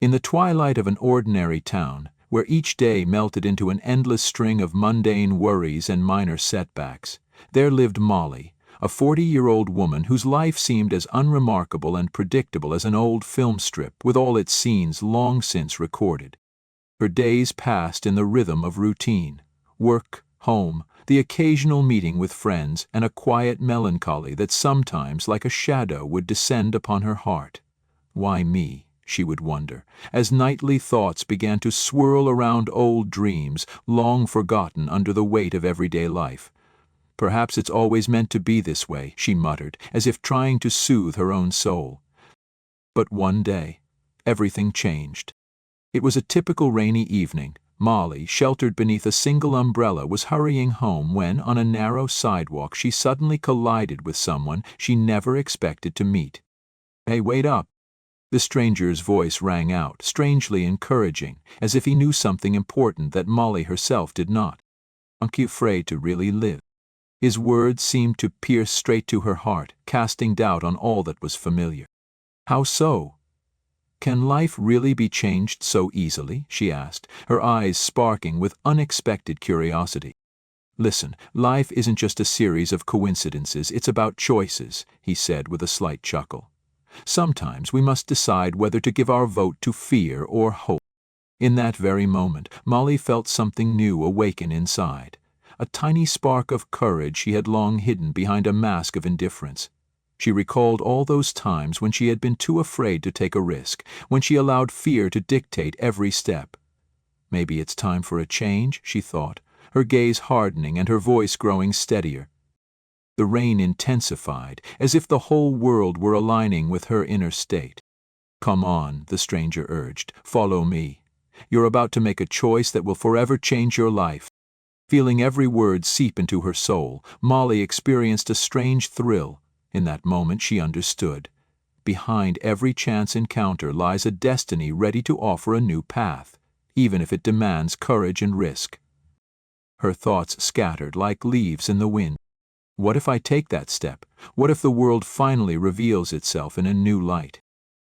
In the twilight of an ordinary town, where each day melted into an endless string of mundane worries and minor setbacks, there lived Molly, a 40-year-old woman whose life seemed as unremarkable and predictable as an old film strip with all its scenes long since recorded. Her days passed in the rhythm of routine: work, home, the occasional meeting with friends, and a quiet melancholy that sometimes, like a shadow, would descend upon her heart. Why me? She would wonder, as nightly thoughts began to swirl around old dreams, long forgotten under the weight of everyday life. Perhaps it's always meant to be this way, she muttered, as if trying to soothe her own soul. But one day, everything changed. It was a typical rainy evening. Molly, sheltered beneath a single umbrella, was hurrying home when, on a narrow sidewalk, she suddenly collided with someone she never expected to meet. "Hey, wait up!" The stranger's voice rang out, strangely encouraging, as if he knew something important that Molly herself did not. "Aren't you afraid to really live?" His words seemed to pierce straight to her heart, casting doubt on all that was familiar. "How so? Can life really be changed so easily?" she asked, her eyes sparking with unexpected curiosity. "Listen, life isn't just a series of coincidences, it's about choices," he said with a slight chuckle. "Sometimes we must decide whether to give our vote to fear or hope." In that very moment, Molly felt something new awaken inside, a tiny spark of courage she had long hidden behind a mask of indifference. She recalled all those times when she had been too afraid to take a risk, when she allowed fear to dictate every step. Maybe it's time for a change, she thought, her gaze hardening and her voice growing steadier. The rain intensified, as if the whole world were aligning with her inner state. "Come on," the stranger urged. "Follow me. You're about to make a choice that will forever change your life." Feeling every word seep into her soul, Molly experienced a strange thrill. In that moment she understood. Behind every chance encounter lies a destiny ready to offer a new path, even if it demands courage and risk. Her thoughts scattered like leaves in the wind. What if I take that step? What if the world finally reveals itself in a new light?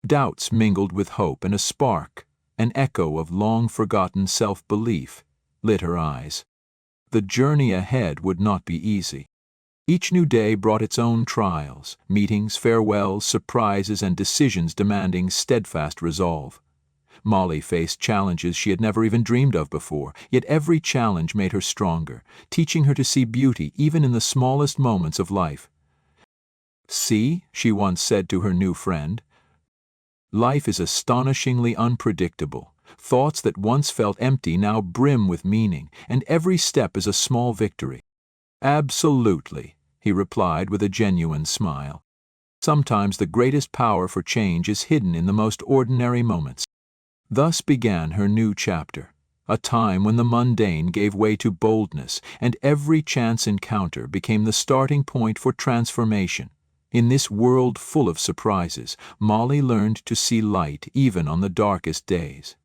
Doubts mingled with hope, and a spark, an echo of long-forgotten self-belief, lit her eyes. The journey ahead would not be easy. Each new day brought its own trials, meetings, farewells, surprises, and decisions demanding steadfast resolve. Molly faced challenges she had never even dreamed of before, yet every challenge made her stronger, teaching her to see beauty even in the smallest moments of life. "See," she once said to her new friend, "life is astonishingly unpredictable. Thoughts that once felt empty now brim with meaning, and every step is a small victory." "Absolutely," he replied with a genuine smile. "Sometimes the greatest power for change is hidden in the most ordinary moments." Thus began her new chapter, a time when the mundane gave way to boldness, and every chance encounter became the starting point for transformation. In this world full of surprises, Molly learned to see light even on the darkest days.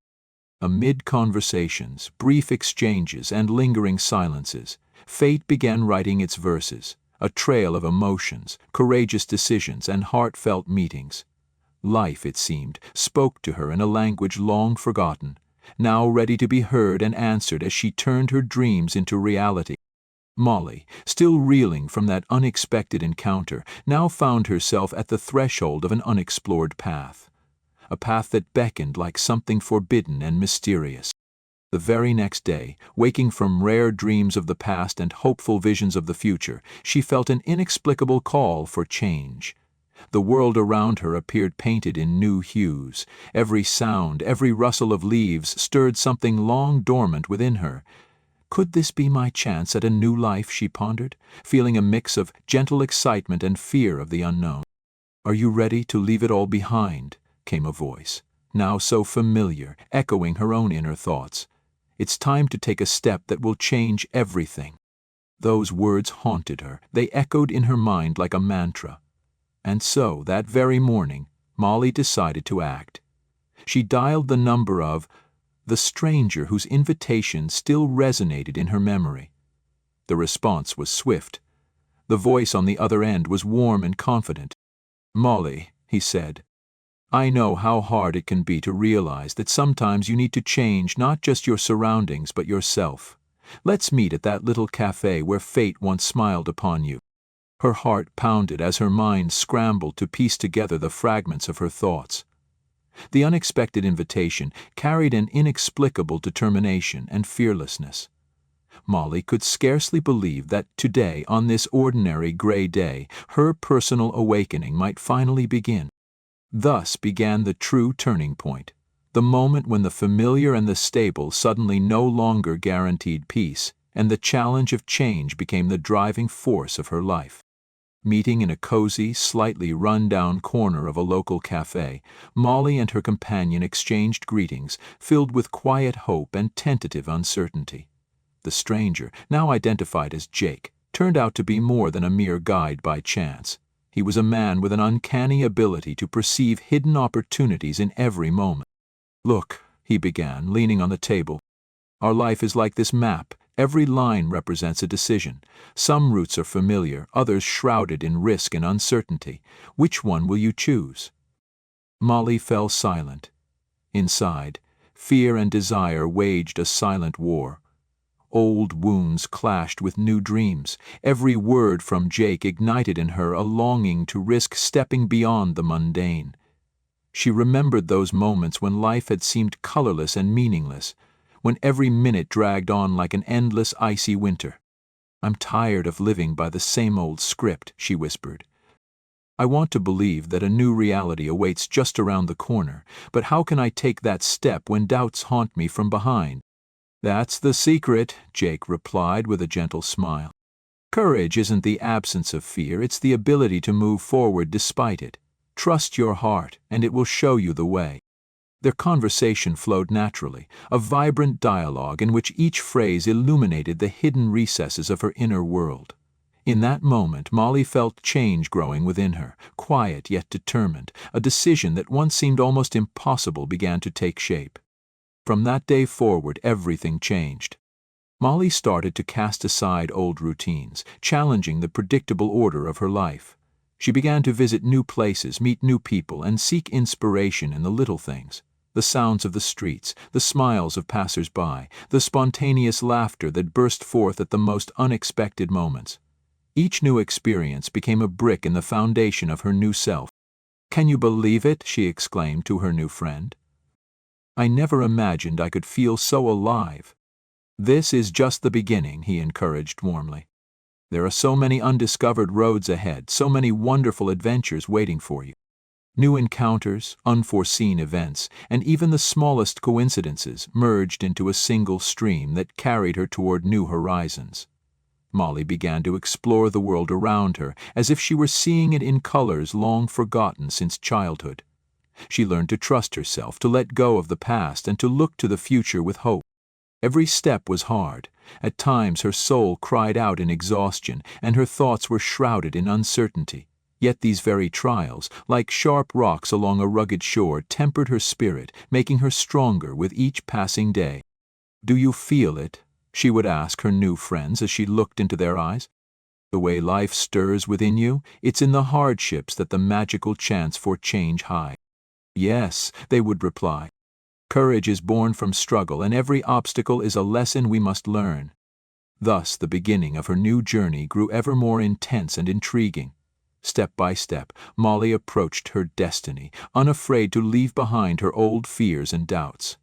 Amid conversations, brief exchanges, and lingering silences, fate began writing its verses, a trail of emotions, courageous decisions, and heartfelt meetings. Life, it seemed, spoke to her in a language long forgotten, now ready to be heard and answered as she turned her dreams into reality. Molly, still reeling from that unexpected encounter, now found herself at the threshold of an unexplored path, a path that beckoned like something forbidden and mysterious. The very next day, waking from rare dreams of the past and hopeful visions of the future, she felt an inexplicable call for change. The world around her appeared painted in new hues. Every sound, every rustle of leaves stirred something long dormant within her. Could this be my chance at a new life, she pondered, feeling a mix of gentle excitement and fear of the unknown. "Are you ready to leave it all behind?" came a voice, now so familiar, echoing her own inner thoughts. "It's time to take a step that will change everything." Those words haunted her. They echoed in her mind like a mantra. And so, that very morning, Molly decided to act. She dialed the number of the stranger whose invitation still resonated in her memory. The response was swift. The voice on the other end was warm and confident. "Molly," he said, I know how hard it can be to realize that sometimes you need to change not just your surroundings but yourself. Let's meet at that little cafe where fate once smiled upon you." Her heart pounded as her mind scrambled to piece together the fragments of her thoughts. The unexpected invitation carried an inexplicable determination and fearlessness. Molly could scarcely believe that today, on this ordinary gray day, her personal awakening might finally begin. Thus began the true turning point, the moment when the familiar and the stable suddenly no longer guaranteed peace, and the challenge of change became the driving force of her life. Meeting in a cozy, slightly run-down corner of a local cafe, Molly and her companion exchanged greetings, filled with quiet hope and tentative uncertainty. The stranger, now identified as Jake, turned out to be more than a mere guide by chance. He was a man with an uncanny ability to perceive hidden opportunities in every moment. "Look," he began, leaning on the table. "Our life is like this map. Every line represents a decision. Some routes are familiar, others shrouded in risk and uncertainty. Which one will you choose?" Molly fell silent. Inside, fear and desire waged a silent war. Old wounds clashed with new dreams. Every word from Jake ignited in her a longing to risk stepping beyond the mundane. She remembered those moments when life had seemed colorless and meaningless, when every minute dragged on like an endless icy winter. "I'm tired of living by the same old script," she whispered. "I want to believe that a new reality awaits just around the corner, but how can I take that step when doubts haunt me from behind?" "That's the secret," Jake replied with a gentle smile. "Courage isn't the absence of fear, it's the ability to move forward despite it. Trust your heart, and it will show you the way." Their conversation flowed naturally, a vibrant dialogue in which each phrase illuminated the hidden recesses of her inner world. In that moment, Molly felt change growing within her, quiet yet determined. A decision that once seemed almost impossible began to take shape. From that day forward, everything changed. Molly started to cast aside old routines, challenging the predictable order of her life. She began to visit new places, meet new people, and seek inspiration in the little things. The sounds of the streets, the smiles of passers-by, the spontaneous laughter that burst forth at the most unexpected moments. Each new experience became a brick in the foundation of her new self. "Can you believe it?" she exclaimed to her new friend. "I never imagined I could feel so alive." "This is just the beginning," he encouraged warmly. "There are so many undiscovered roads ahead, so many wonderful adventures waiting for you." New encounters, unforeseen events, and even the smallest coincidences merged into a single stream that carried her toward new horizons. Molly began to explore the world around her as if she were seeing it in colors long forgotten since childhood. She learned to trust herself, to let go of the past, and to look to the future with hope. Every step was hard. At times her soul cried out in exhaustion, and her thoughts were shrouded in uncertainty. Yet these very trials, like sharp rocks along a rugged shore, tempered her spirit, making her stronger with each passing day. "Do you feel it?" she would ask her new friends as she looked into their eyes. "The way life stirs within you, it's in the hardships that the magical chance for change hides." "Yes," they would reply. "Courage is born from struggle, and every obstacle is a lesson we must learn." Thus the beginning of her new journey grew ever more intense and intriguing. Step by step, Molly approached her destiny, unafraid to leave behind her old fears and doubts.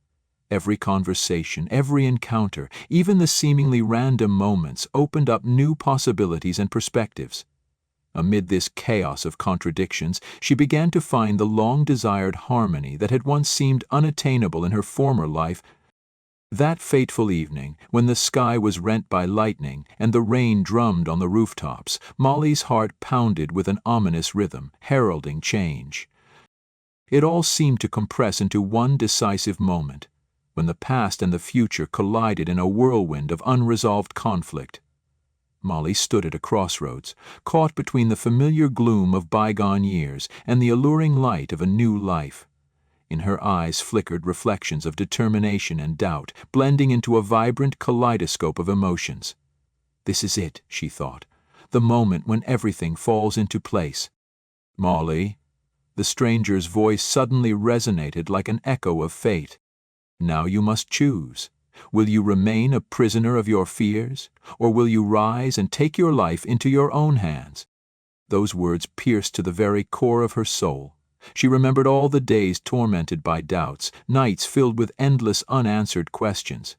Every conversation, every encounter, even the seemingly random moments, opened up new possibilities and perspectives. Amid this chaos of contradictions, she began to find the long-desired harmony that had once seemed unattainable in her former life. That fateful evening, when the sky was rent by lightning and the rain drummed on the rooftops, Molly's heart pounded with an ominous rhythm, heralding change. It all seemed to compress into one decisive moment, when the past and the future collided in a whirlwind of unresolved conflict. Molly stood at a crossroads, caught between the familiar gloom of bygone years and the alluring light of a new life. In her eyes flickered reflections of determination and doubt, blending into a vibrant kaleidoscope of emotions. "This is it," she thought, "the moment when everything falls into place." "Molly," The stranger's voice suddenly resonated like an echo of fate. "Now you must choose. Will you remain a prisoner of your fears, or will you rise and take your life into your own hands?" Those words pierced to the very core of her soul. She remembered all the days tormented by doubts, nights filled with endless unanswered questions.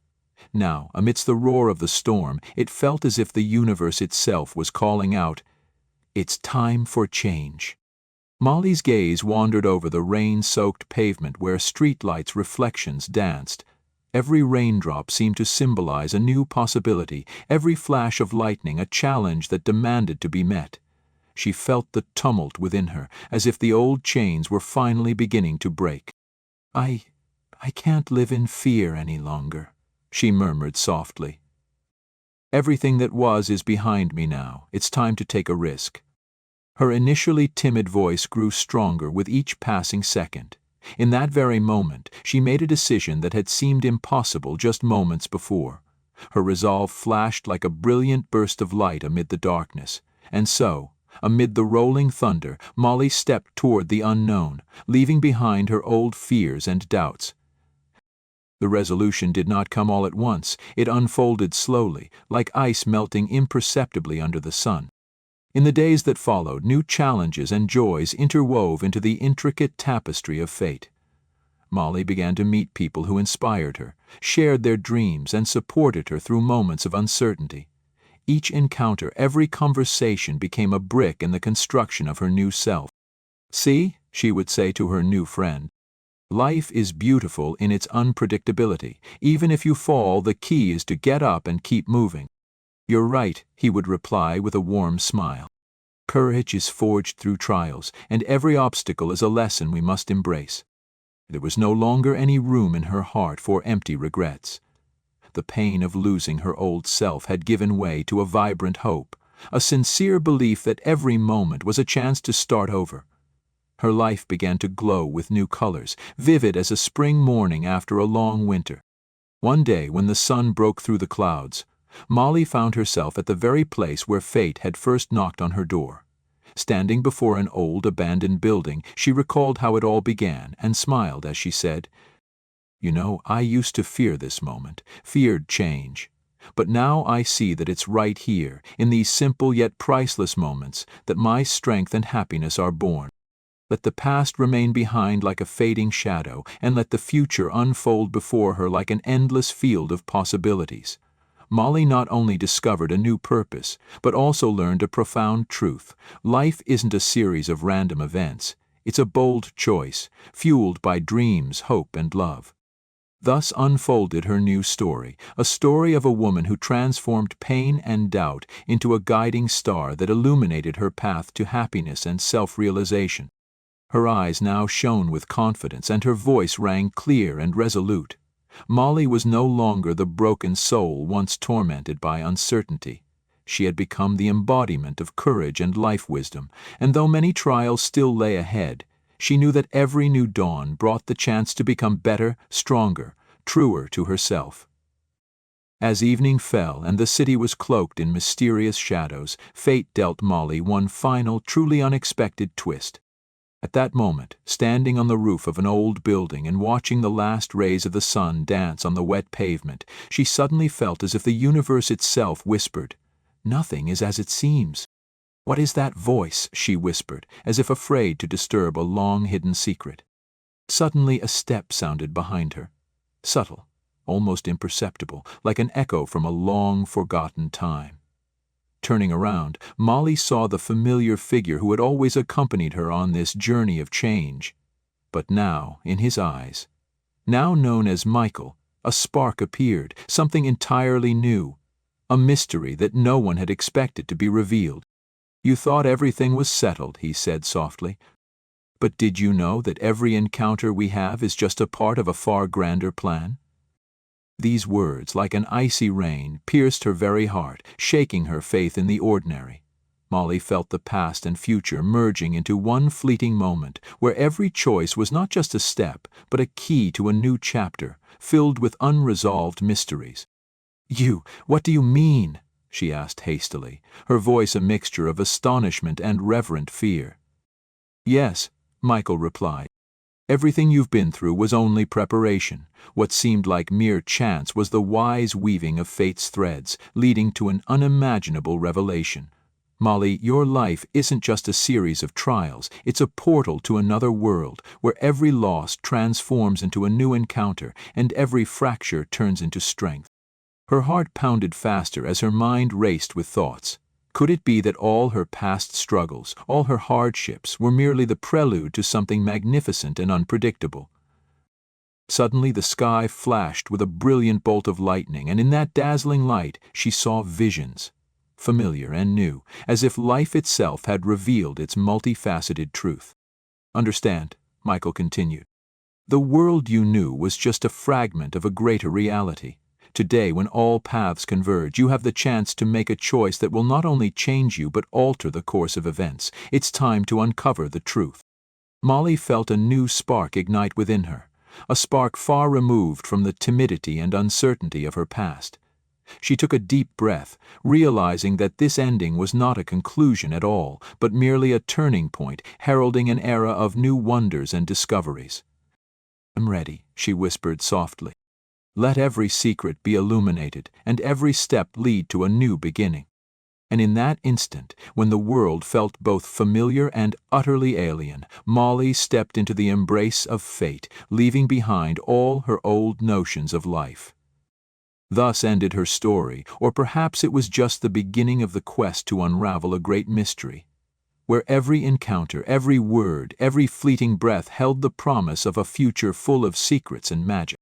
Now, amidst the roar of the storm, it felt as if the universe itself was calling out, "It's time for change." Molly's gaze wandered over the rain-soaked pavement where streetlights' reflections danced. Every raindrop seemed to symbolize a new possibility, every flash of lightning a challenge that demanded to be met. She felt the tumult within her, as if the old chains were finally beginning to break. I can't live in fear any longer," she murmured softly. "Everything that was is behind me now. It's time to take a risk." Her initially timid voice grew stronger with each passing second. In that very moment, she made a decision that had seemed impossible just moments before. Her resolve flashed like a brilliant burst of light amid the darkness, and so, amid the rolling thunder, Molly stepped toward the unknown, leaving behind her old fears and doubts. The resolution did not come all at once. It unfolded slowly, like ice melting imperceptibly under the sun. In the days that followed, new challenges and joys interwove into the intricate tapestry of fate. Molly began to meet people who inspired her, shared their dreams, and supported her through moments of uncertainty. Each encounter, every conversation became a brick in the construction of her new self. "See," she would say to her new friend, "life is beautiful in its unpredictability. Even if you fall, the key is to get up and keep moving." "You're right," he would reply with a warm smile. "Courage is forged through trials, and every obstacle is a lesson we must embrace." There was no longer any room in her heart for empty regrets. The pain of losing her old self had given way to a vibrant hope, a sincere belief that every moment was a chance to start over. Her life began to glow with new colors, vivid as a spring morning after a long winter. One day, when the sun broke through the clouds, Molly found herself at the very place where fate had first knocked on her door. Standing before an old, abandoned building, she recalled how it all began and smiled as she said, "You know, I used to fear this moment, feared change. But now I see that it's right here, in these simple yet priceless moments, that my strength and happiness are born. Let the past remain behind like a fading shadow, and let the future unfold before her like an endless field of possibilities." Molly not only discovered a new purpose, but also learned a profound truth. Life isn't a series of random events. It's a bold choice, fueled by dreams, hope, and love. Thus unfolded her new story, a story of a woman who transformed pain and doubt into a guiding star that illuminated her path to happiness and self-realization. Her eyes now shone with confidence, and her voice rang clear and resolute. Molly was no longer the broken soul once tormented by uncertainty. She had become the embodiment of courage and life wisdom, and though many trials still lay ahead, she knew that every new dawn brought the chance to become better, stronger, truer to herself. As evening fell and the city was cloaked in mysterious shadows, fate dealt Molly one final, truly unexpected twist. At that moment, standing on the roof of an old building and watching the last rays of the sun dance on the wet pavement, she suddenly felt as if the universe itself whispered, "Nothing is as it seems." "What is that voice?" she whispered, as if afraid to disturb a long-hidden secret. Suddenly a step sounded behind her, subtle, almost imperceptible, like an echo from a long-forgotten time. Turning around, Molly saw the familiar figure who had always accompanied her on this journey of change. But now, in his eyes, now known as Michael, a spark appeared, something entirely new, a mystery that no one had expected to be revealed. "You thought everything was settled," he said softly. "But did you know that every encounter we have is just a part of a far grander plan?" These words, like an icy rain, pierced her very heart, shaking her faith in the ordinary. Molly felt the past and future merging into one fleeting moment, where every choice was not just a step, but a key to a new chapter, filled with unresolved mysteries. What do you mean?" she asked hastily, her voice a mixture of astonishment and reverent fear. "Yes," Michael replied. Everything you've been through was only preparation. What seemed like mere chance was the wise weaving of fate's threads, leading to an unimaginable revelation. Molly, your life isn't just a series of trials, it's a portal to another world, where every loss transforms into a new encounter and every fracture turns into strength. Her heart pounded faster as her mind raced with thoughts. Could it be that all her past struggles, all her hardships, were merely the prelude to something magnificent and unpredictable? Suddenly the sky flashed with a brilliant bolt of lightning, and in that dazzling light she saw visions, familiar and new, as if life itself had revealed its multifaceted truth. Understand, Michael continued. The world you knew was just a fragment of a greater reality. Today, when all paths converge, you have the chance to make a choice that will not only change you but alter the course of events. It's time to uncover the truth. Molly felt a new spark ignite within her, a spark far removed from the timidity and uncertainty of her past. She took a deep breath, realizing that this ending was not a conclusion at all, but merely a turning point, heralding an era of new wonders and discoveries. "I'm ready," she whispered softly. "Let every secret be illuminated, and every step lead to a new beginning." And in that instant, when the world felt both familiar and utterly alien, Molly stepped into the embrace of fate, leaving behind all her old notions of life. Thus ended her story, or perhaps it was just the beginning of the quest to unravel a great mystery, where every encounter, every word, every fleeting breath held the promise of a future full of secrets and magic.